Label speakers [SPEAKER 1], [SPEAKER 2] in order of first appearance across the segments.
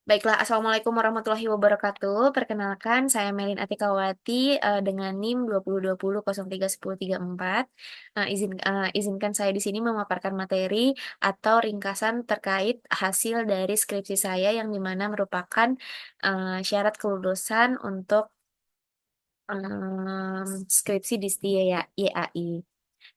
[SPEAKER 1] Baiklah, Assalamualaikum warahmatullahi wabarakatuh. Perkenalkan, saya Melin Atikawati dengan NIM 2020031034. Izinkan saya di sini memaparkan materi atau ringkasan terkait hasil dari skripsi saya yang dimana merupakan syarat kelulusan untuk skripsi di YAI.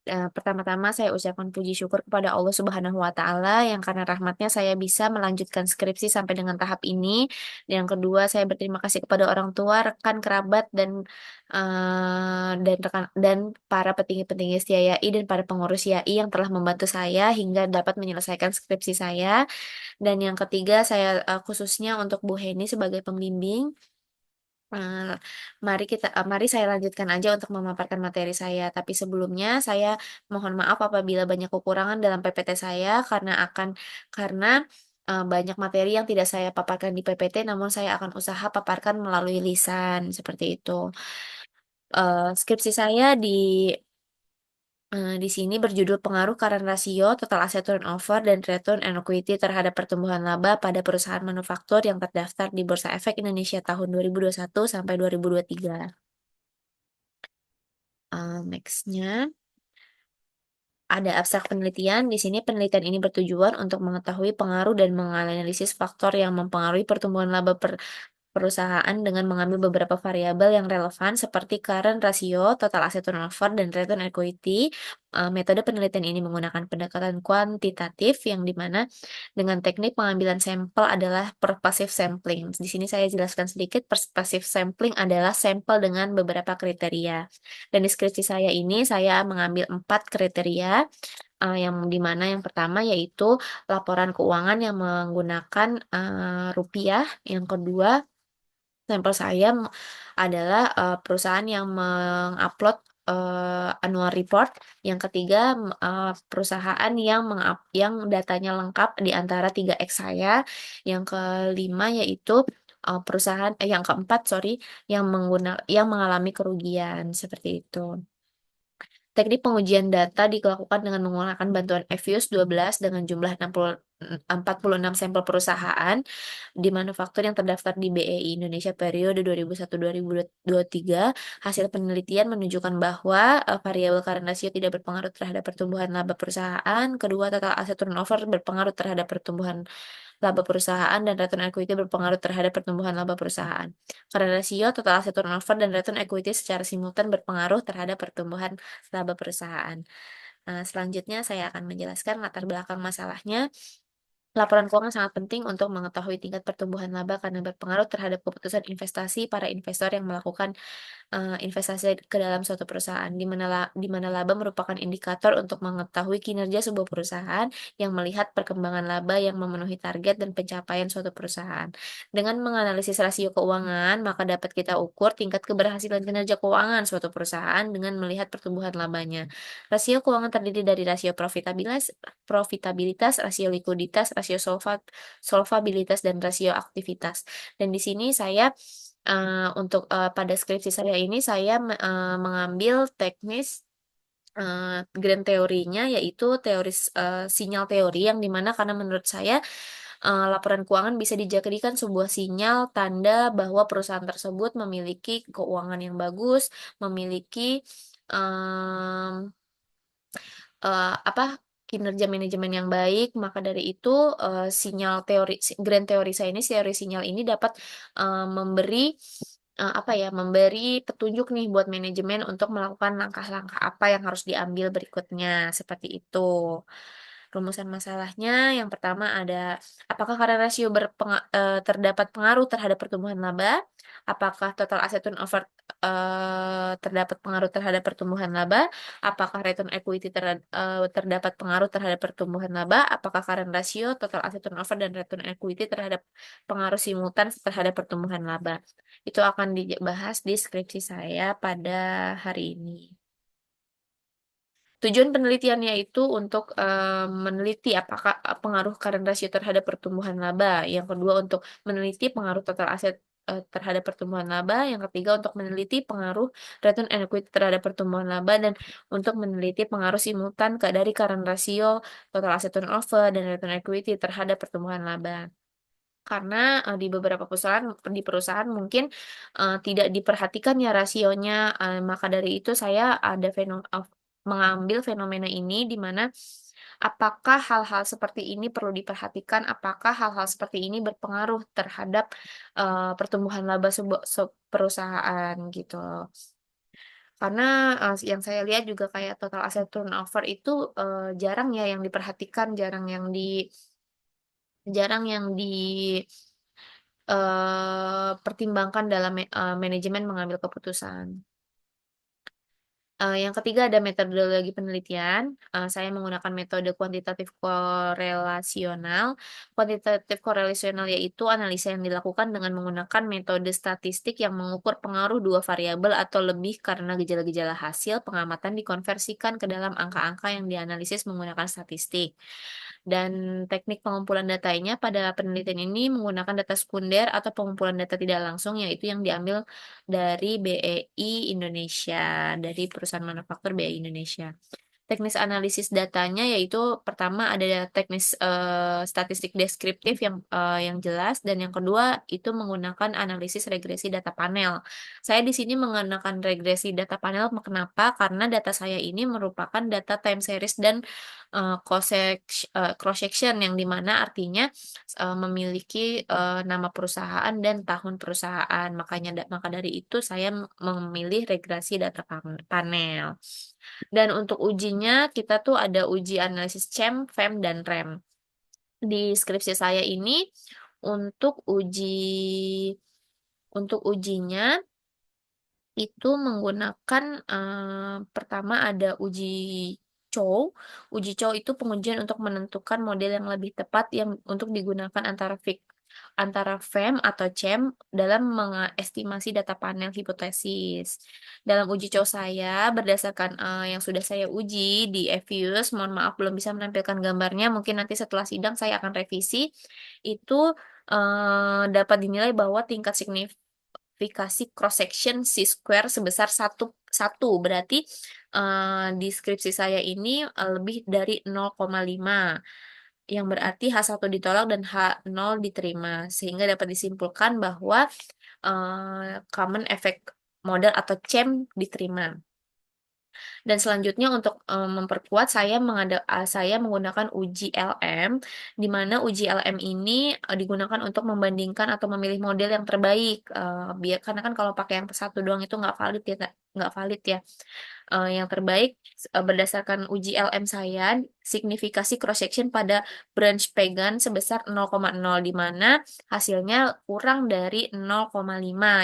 [SPEAKER 1] Pertama-tama saya ucapkan puji syukur kepada Allah Subhanahu wa Ta'ala yang karena rahmatnya saya bisa melanjutkan skripsi sampai dengan tahap ini. Yang kedua, saya berterima kasih kepada orang tua, rekan kerabat dan para petinggi-petinggi YAI dan para pengurus YAI yang telah membantu saya hingga dapat menyelesaikan skripsi saya. Dan yang ketiga, saya khususnya untuk Bu Heni sebagai pembimbing. Eh, mari saya lanjutkan aja untuk memaparkan materi saya. Tapi sebelumnya saya mohon maaf apabila banyak kekurangan dalam PPT saya karena banyak materi yang tidak saya paparkan di PPT, namun saya akan usaha paparkan melalui lisan seperti itu. Skripsi saya di sini berjudul Pengaruh Current Ratio, Total Asset Turnover, dan Return on Equity terhadap pertumbuhan laba pada perusahaan manufaktur yang terdaftar di Bursa Efek Indonesia tahun 2021 sampai 2023. Nextnya, ada abstrak penelitian. Di sini penelitian ini bertujuan untuk mengetahui pengaruh dan menganalisis faktor yang mempengaruhi pertumbuhan laba perusahaan dengan mengambil beberapa variabel yang relevan seperti current ratio, total asset turnover, dan return equity. Metode penelitian ini menggunakan pendekatan kuantitatif yang dimana dengan teknik pengambilan sampel adalah pervasive sampling. Di sini saya jelaskan sedikit, pervasive sampling adalah sampel dengan beberapa kriteria. Dan di skripsi saya ini saya mengambil 4 kriteria yang dimana yang pertama yaitu laporan keuangan yang menggunakan rupiah. Yang kedua, sampel saya adalah perusahaan yang mengupload annual report. Yang ketiga, perusahaan yang datanya lengkap di antara 3X saya. Yang kelima yaitu yang keempat, sorry, yang mengalami kerugian seperti itu. Teknik pengujian data dilakukan dengan menggunakan bantuan Evius 12 dengan jumlah 46 sampel perusahaan di manufaktur yang terdaftar di BEI Indonesia periode 2001-2023. Hasil penelitian menunjukkan bahwa variabel current ratio tidak berpengaruh terhadap pertumbuhan laba perusahaan. Kedua, total asset turnover berpengaruh terhadap pertumbuhan laba perusahaan dan return equity berpengaruh terhadap pertumbuhan laba perusahaan. Karena rasio total asset turnover dan return equity secara simultan berpengaruh terhadap pertumbuhan laba perusahaan. Selanjutnya saya akan menjelaskan latar belakang masalahnya. Laporan keuangan sangat penting untuk mengetahui tingkat pertumbuhan laba karena berpengaruh terhadap keputusan investasi para investor yang melakukan investasi ke dalam suatu perusahaan, di mana laba merupakan indikator untuk mengetahui kinerja sebuah perusahaan yang melihat perkembangan laba yang memenuhi target dan pencapaian suatu perusahaan. Dengan menganalisis rasio keuangan, maka dapat kita ukur tingkat keberhasilan kinerja keuangan suatu perusahaan dengan melihat pertumbuhan labanya. Rasio keuangan terdiri dari rasio profitabilitas, rasio likuiditas, rasio solvabilitas, dan rasio aktivitas. Dan di sini saya pada skripsi saya ini saya mengambil teknis grand teorinya yaitu sinyal teori yang dimana karena menurut saya laporan keuangan bisa dijadikan sebuah sinyal tanda bahwa perusahaan tersebut memiliki keuangan yang bagus, memiliki em, apa kinerja manajemen yang baik. Maka dari itu grand teori saya ini, teori sinyal ini dapat memberi petunjuk nih buat manajemen untuk melakukan langkah-langkah apa yang harus diambil berikutnya seperti itu. Rumusan masalahnya yang pertama ada apakah current ratio terdapat pengaruh terhadap pertumbuhan laba? Apakah total asset turnover terdapat pengaruh terhadap pertumbuhan laba? Apakah return equity terdapat pengaruh terhadap pertumbuhan laba? Apakah current ratio, total asset turnover, dan return equity terhadap pengaruh simultan terhadap pertumbuhan laba? Itu akan dibahas di skripsi saya pada hari ini. Tujuan penelitiannya itu untuk meneliti apakah pengaruh current ratio terhadap pertumbuhan laba. Yang kedua untuk meneliti pengaruh total aset terhadap pertumbuhan laba, yang ketiga untuk meneliti pengaruh return on equity terhadap pertumbuhan laba, dan untuk meneliti pengaruh simultan dari current ratio, total asset turnover, dan return on equity terhadap pertumbuhan laba. Karena, di beberapa perusahaan mungkin, tidak diperhatikan ya rasionya, maka dari itu saya ada mengambil fenomena ini di mana apakah hal-hal seperti ini perlu diperhatikan, apakah hal-hal seperti ini berpengaruh terhadap, pertumbuhan laba perusahaan gitu loh. Karena, yang saya lihat juga kayak total asset turnover itu, jarang ya yang diperhatikan, jarang yang pertimbangkan dalam manajemen mengambil keputusan. Yang ketiga ada metodologi penelitian, saya menggunakan metode kuantitatif korelasional. Kuantitatif korelasional yaitu analisa yang dilakukan dengan menggunakan metode statistik yang mengukur pengaruh dua variabel atau lebih karena gejala-gejala hasil pengamatan dikonversikan ke dalam angka-angka yang dianalisis menggunakan statistik. Dan teknik pengumpulan datanya pada penelitian ini menggunakan data sekunder atau pengumpulan data tidak langsung, yaitu yang diambil dari BEI Indonesia, dari perusahaan manufaktur BEI Indonesia. Teknis analisis datanya yaitu pertama ada teknis, statistik deskriptif yang jelas, dan yang kedua itu menggunakan analisis regresi data panel. Saya di sini menggunakan regresi data panel kenapa? Karena data saya ini merupakan data time series dan, cross section yang di mana artinya, memiliki, nama perusahaan dan tahun perusahaan. Maka dari itu saya memilih regresi data panel. Dan untuk ujinya, kita tuh ada uji analisis CEM, FEM, dan REM. Di skripsi saya ini, untuk ujinya itu menggunakan, pertama ada uji COW. Uji COW itu pengujian untuk menentukan model yang lebih tepat yang untuk digunakan antara FEM atau CEM dalam mengestimasi data panel hipotesis. Dalam uji COW saya berdasarkan, yang sudah saya uji di Evius, mohon maaf belum bisa menampilkan gambarnya, mungkin nanti setelah sidang saya akan revisi. Itu, dapat dinilai bahwa tingkat signifikasi cross section C-square sebesar satu berarti, di skripsi saya ini, lebih dari 0,5, yang berarti H1 ditolak dan H0 diterima, sehingga dapat disimpulkan bahwa, common effect model atau CEM diterima. Dan selanjutnya untuk, memperkuat saya menggunakan uji LM, di mana uji LM ini, digunakan untuk membandingkan atau memilih model yang terbaik, karena kan kalau pakai yang satu doang itu nggak valid ya. Yang terbaik berdasarkan uji LM saya, signifikasi cross section pada branch pegan sebesar 0,0, di mana hasilnya kurang dari 0,5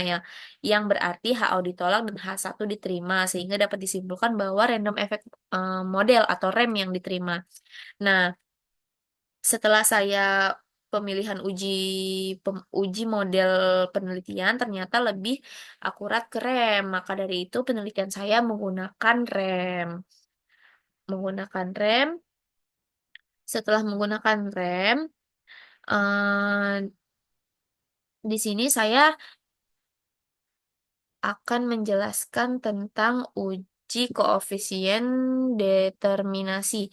[SPEAKER 1] ya, yang berarti HO ditolak dan H1 diterima, sehingga dapat disimpulkan bahwa random effect, model atau REM yang diterima. Nah, setelah saya pemilihan uji model penelitian ternyata lebih akurat ke REM, maka dari itu penelitian saya menggunakan REM. Setelah menggunakan REM, eee, di sini saya akan menjelaskan tentang uji koefisien determinasi.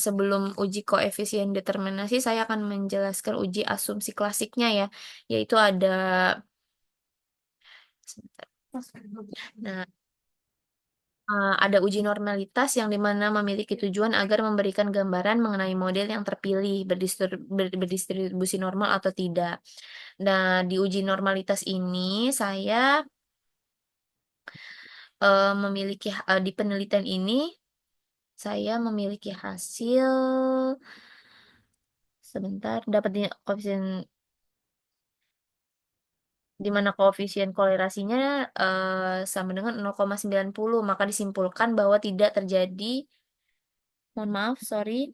[SPEAKER 1] Sebelum uji koefisien determinasi, saya akan menjelaskan uji asumsi klasiknya ya, yaitu ada sebentar. Nah, ada uji normalitas yang dimana memiliki tujuan agar memberikan gambaran mengenai model yang terpilih berdistribusi normal atau tidak. Nah, di uji normalitas ini saya, di penelitian ini saya memiliki hasil sebentar, dapat koefisien di mana koefisien kolerasinya, sama dengan 0,90, maka disimpulkan bahwa tidak terjadi, mohon maaf, sorry,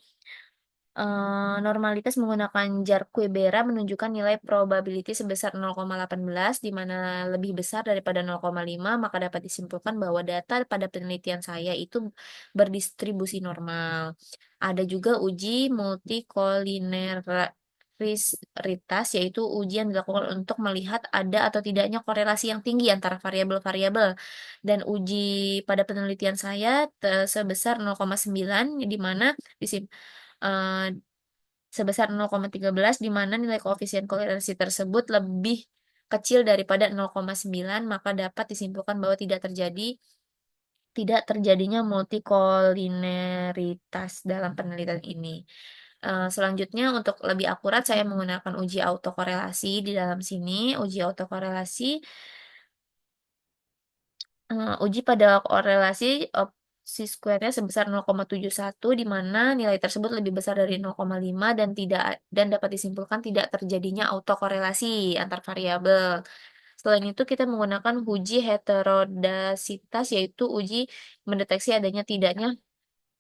[SPEAKER 1] normalitas menggunakan jar Quebera menunjukkan nilai probability sebesar 0,18, di mana lebih besar daripada 0,5, maka dapat disimpulkan bahwa data pada penelitian saya itu berdistribusi normal. Ada juga uji multikolinear Ritas, yaitu uji yang dilakukan untuk melihat ada atau tidaknya korelasi yang tinggi antara variabel-variabel. Dan uji pada penelitian saya sebesar 0,9, di mana eee, sebesar 0,13, di mana nilai koefisien korelasi tersebut lebih kecil daripada 0,9, maka dapat disimpulkan bahwa tidak terjadinya multikolineritas dalam penelitian ini. Selanjutnya untuk lebih akurat saya menggunakan uji autokorelasi di dalam sini. Uji autokorelasi, uji pada korelasi chi square-nya sebesar 0,71, di mana nilai tersebut lebih besar dari 0,5 dan dapat disimpulkan tidak terjadinya autokorelasi antar variabel. Selain itu kita menggunakan uji heterodasitas, yaitu uji mendeteksi adanya tidaknya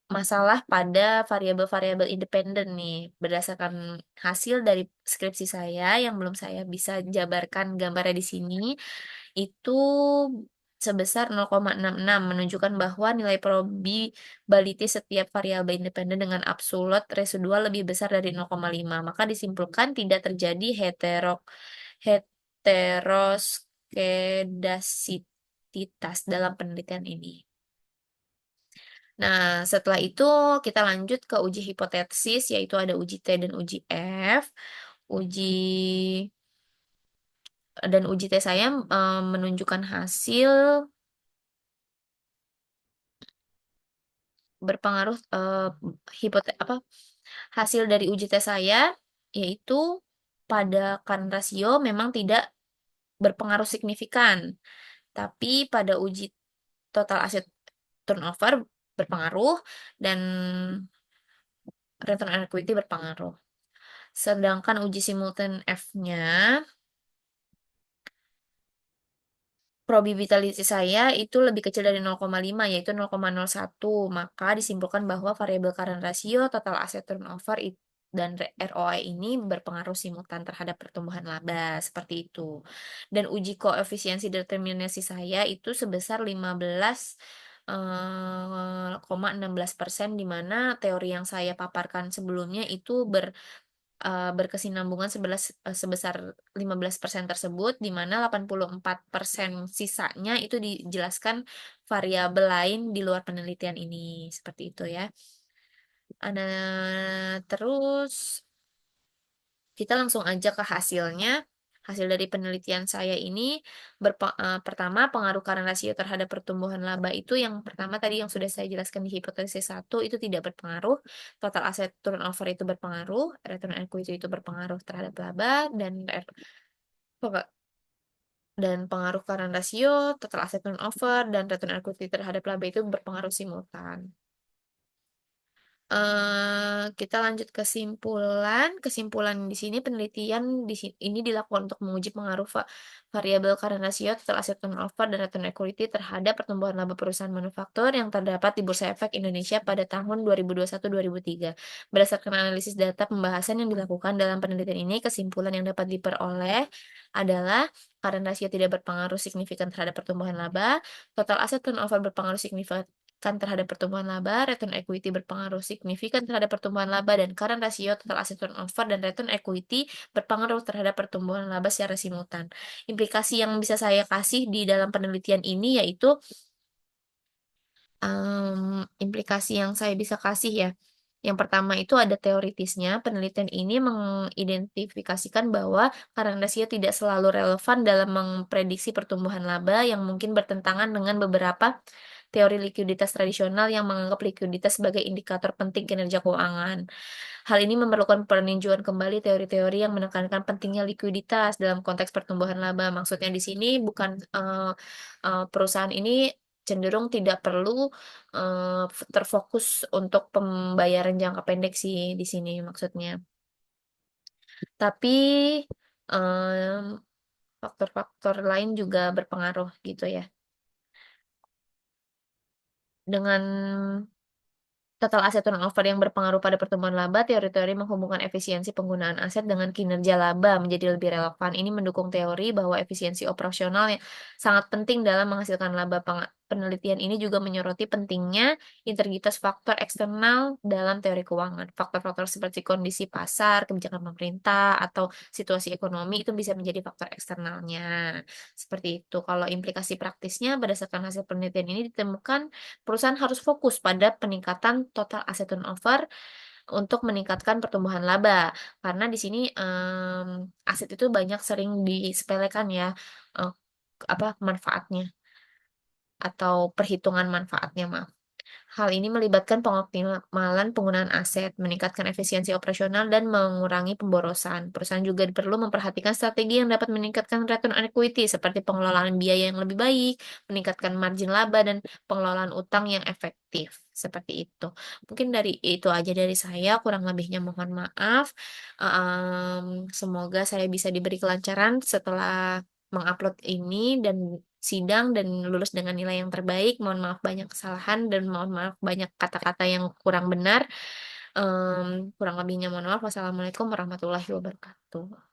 [SPEAKER 1] masalah pada variabel-variabel independen nih, berdasarkan hasil dari skripsi saya yang belum saya bisa jabarkan gambarnya di sini, itu sebesar 0,66, menunjukkan bahwa nilai probability setiap variabel independen dengan absolut residual lebih besar dari 0,5. Maka disimpulkan tidak terjadi heteroskedasititas dalam penelitian ini. Nah, setelah itu kita lanjut ke uji hipotesis, yaitu ada uji T dan uji F. Uji uji T saya menunjukkan hasil berpengaruh, hasil dari uji T saya, yaitu pada current rasio memang tidak berpengaruh signifikan, tapi pada uji total asset turnover berpengaruh dan return on equity berpengaruh. Sedangkan uji simultan F-nya, probability saya itu lebih kecil dari 0,5, yaitu 0,01. Maka disimpulkan bahwa variabel current ratio, total asset turnover, dan ROI ini berpengaruh simultan terhadap pertumbuhan laba, seperti itu. Dan uji koefisiensi determinasi saya itu sebesar 15,16%, di mana teori yang saya paparkan sebelumnya itu berkesinambungan sebesar 15% tersebut, di mana 84% sisanya itu dijelaskan variabel lain di luar penelitian ini, seperti itu ya. Terus kita langsung aja ke hasilnya. Hasil dari penelitian saya ini pertama, pengaruh current ratio terhadap pertumbuhan laba itu yang pertama tadi yang sudah saya jelaskan di hipotesis 1 itu tidak berpengaruh, total asset turnover itu berpengaruh, return on equity itu berpengaruh terhadap laba, dan pengaruh current ratio, total asset turnover, dan return on equity terhadap laba itu berpengaruh simultan. Kita lanjut kesimpulan. Kesimpulan di sini penelitian ini dilakukan untuk menguji pengaruh variabel current ratio, total asset turnover, dan return equity terhadap pertumbuhan laba perusahaan manufaktur yang terdapat di Bursa Efek Indonesia pada tahun 2021-2003. Berdasarkan analisis data pembahasan yang dilakukan dalam penelitian ini, kesimpulan yang dapat diperoleh adalah current ratio tidak berpengaruh signifikan terhadap pertumbuhan laba, total asset turnover berpengaruh signifikan terhadap pertumbuhan laba, return equity berpengaruh signifikan terhadap pertumbuhan laba, dan current ratio, total asset turnover, dan return equity berpengaruh terhadap pertumbuhan laba secara simultan. Implikasi yang bisa saya kasih di dalam penelitian ini yaitu implikasi yang saya bisa kasih ya. Yang pertama itu ada teoritisnya, penelitian ini mengidentifikasikan bahwa current ratio tidak selalu relevan dalam memprediksi pertumbuhan laba yang mungkin bertentangan dengan beberapa teori likuiditas tradisional yang menganggap likuiditas sebagai indikator penting kinerja keuangan. Hal ini memerlukan peninjauan kembali teori-teori yang menekankan pentingnya likuiditas dalam konteks pertumbuhan laba. Maksudnya di sini bukan perusahaan ini cenderung tidak perlu terfokus untuk pembayaran jangka pendek sih di sini maksudnya. Tapi faktor-faktor lain juga berpengaruh gitu ya. Dengan total aset turnover yang berpengaruh pada pertumbuhan laba, teori-teori menghubungkan efisiensi penggunaan aset dengan kinerja laba menjadi lebih relevan. Ini mendukung teori bahwa efisiensi operasional yang sangat penting dalam menghasilkan laba penelitian ini juga menyoroti pentingnya integritas faktor eksternal dalam teori keuangan. Faktor-faktor seperti kondisi pasar, kebijakan pemerintah, atau situasi ekonomi itu bisa menjadi faktor eksternalnya. Seperti itu. Kalau implikasi praktisnya berdasarkan hasil penelitian ini ditemukan perusahaan harus fokus pada peningkatan total asset turnover untuk meningkatkan pertumbuhan laba. Karena di sini, aset itu banyak sering disepelekan ya, eee, manfaatnya atau perhitungan manfaatnya, maaf. Hal ini melibatkan pengoptimalan penggunaan aset, meningkatkan efisiensi operasional, dan mengurangi pemborosan. Perusahaan juga perlu memperhatikan strategi yang dapat meningkatkan return on equity, seperti pengelolaan biaya yang lebih baik, meningkatkan margin laba, dan pengelolaan utang yang efektif. Seperti itu. Mungkin dari itu aja dari saya, kurang lebihnya mohon maaf. Semoga saya bisa diberi kelancaran setelah mengupload ini dan sidang dan lulus dengan nilai yang terbaik. Mohon maaf banyak kesalahan dan mohon maaf banyak kata-kata yang kurang benar. Kurang lebihnya mohon maaf. Wassalamualaikum warahmatullahi wabarakatuh.